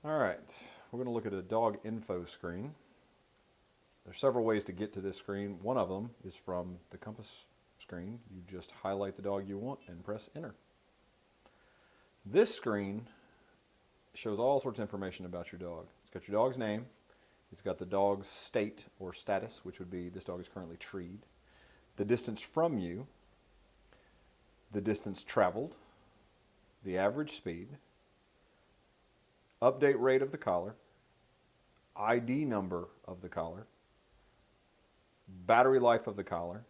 All right, we're going to look at a dog info screen. There's several ways to get to this screen. One of them is from the compass screen. You just highlight the dog you want and press enter. This screen shows all sorts of information about your dog. It's got your dog's name. It's got the dog's state or status, which would be this dog is currently treed, the distance from you, the distance traveled, the average speed, update rate of the collar, ID number of the collar, battery life of the collar,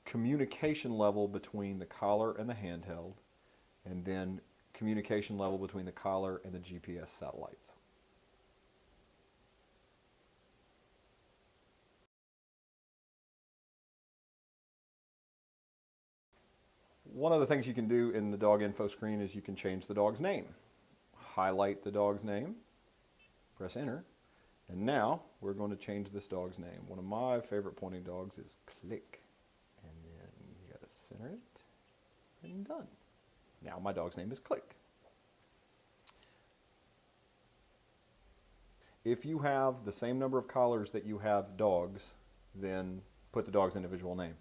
communication level between the collar and the handheld, and then communication level between the collar and the GPS satellites. One of the things you can do in the dog info screen is you can change the dog's name. Highlight the dog's name, press enter, and now we're going to change this dog's name. One of my favorite pointing dogs is Click. And then you got to center it, and done. Now my dog's name is Click. If you have the same number of collars that you have dogs, then put the dog's individual name.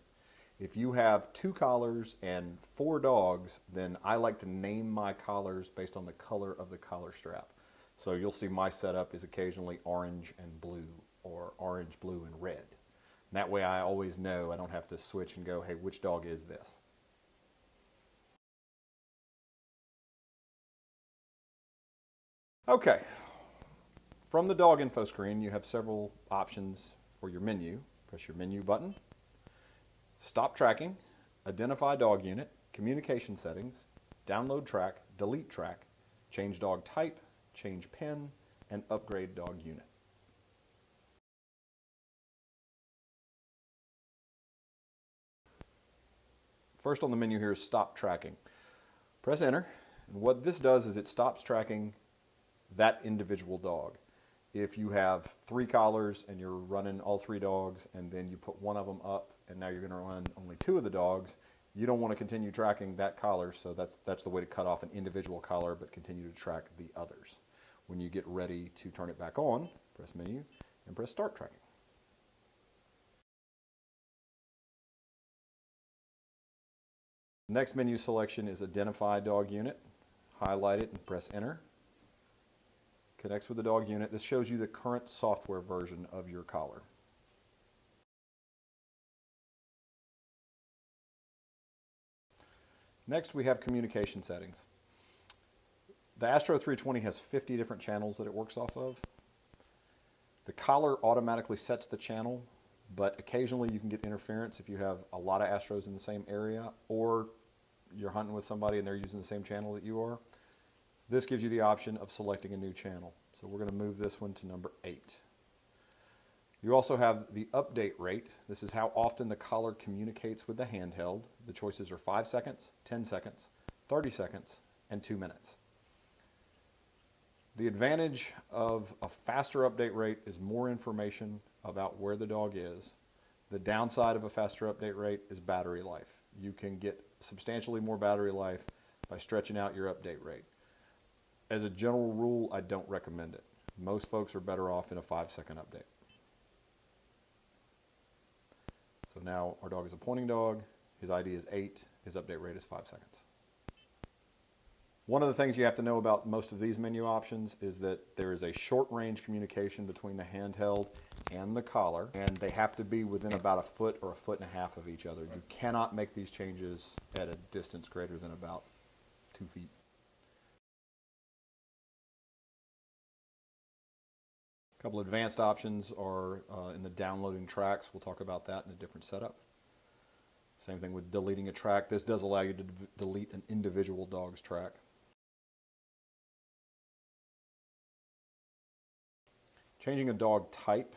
If you have 2 collars and 4 dogs, then I like to name my collars based on the color of the collar strap. So you'll see my setup is occasionally orange and blue, or orange, blue, and red. And that way I always know I don't have to switch and go, hey, which dog is this? Okay, from the dog info screen, you have several options for your menu. Press your menu button. Stop tracking, identify dog unit, communication settings, download track, delete track, change dog type, change pen, and upgrade dog unit. First on the menu here is stop tracking. Press enter, and what this does is it stops tracking that individual dog. If you have 3 collars and you're running all 3 dogs, and then you put one of them up and now you're going to run only 2 of the dogs, you don't want to continue tracking that collar, so that's the way to cut off an individual collar but continue to track the others. When you get ready to turn it back on, press menu and press start tracking. Next menu selection is identify dog unit. Highlight it and press enter. Connects with the dog unit. This shows you the current software version of your collar. Next, we have communication settings. The Astro 320 has 50 different channels that it works off of. The collar automatically sets the channel, but occasionally you can get interference if you have a lot of Astros in the same area, or you're hunting with somebody and they're using the same channel that you are. This gives you the option of selecting a new channel. So we're going to move this one to number 8. You also have the update rate. This is how often the collar communicates with the handheld. The choices are 5 seconds, 10 seconds, 30 seconds, and 2 minutes. The advantage of a faster update rate is more information about where the dog is. The downside of a faster update rate is battery life. You can get substantially more battery life by stretching out your update rate. As a general rule, I don't recommend it. Most folks are better off in a 5-second update. So now our dog is a pointing dog. His ID is 8. His update rate is 5 seconds. One of the things you have to know about most of these menu options is that there is a short range communication between the handheld and the collar, and they have to be within about 1 foot or 1.5 feet of each other. You cannot make these changes at a distance greater than about 2 feet. A couple advanced options are in the downloading tracks. We'll talk about that in a different setup. Same thing with deleting a track. This does allow you to delete an individual dog's track. Changing a dog type.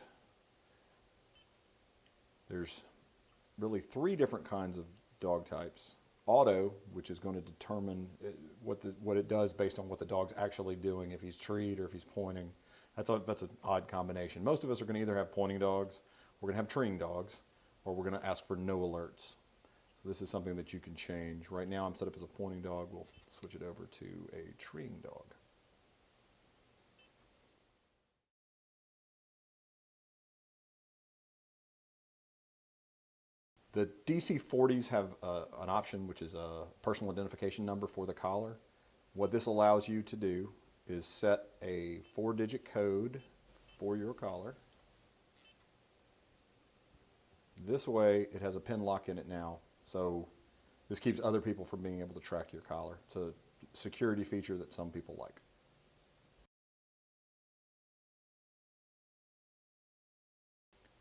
There's really 3 different kinds of dog types. Auto, which is going to determine what it does based on what the dog's actually doing, if he's treed or if he's pointing. That's an odd combination. Most of us are going to either have pointing dogs, we're going to have treeing dogs, or we're going to ask for no alerts. So this is something that you can change. Right now I'm set up as a pointing dog. We'll switch it over to a treeing dog. The DC40s have an option which is a personal identification number for the collar. What this allows you to do is set a 4-digit code for your collar. This way it has a pin lock in it now, so this keeps other people from being able to track your collar. It's a security feature that some people like.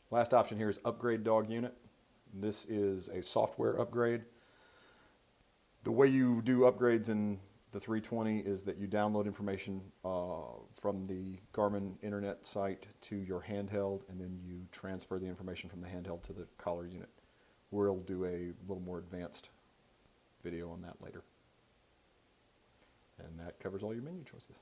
Last option here is upgrade dog unit. This is a software upgrade. The way you do upgrades in the 320 is that you download information from the Garmin internet site to your handheld, and then you transfer the information from the handheld to the collar unit. We'll do a little more advanced video on that later. And that covers all your menu choices.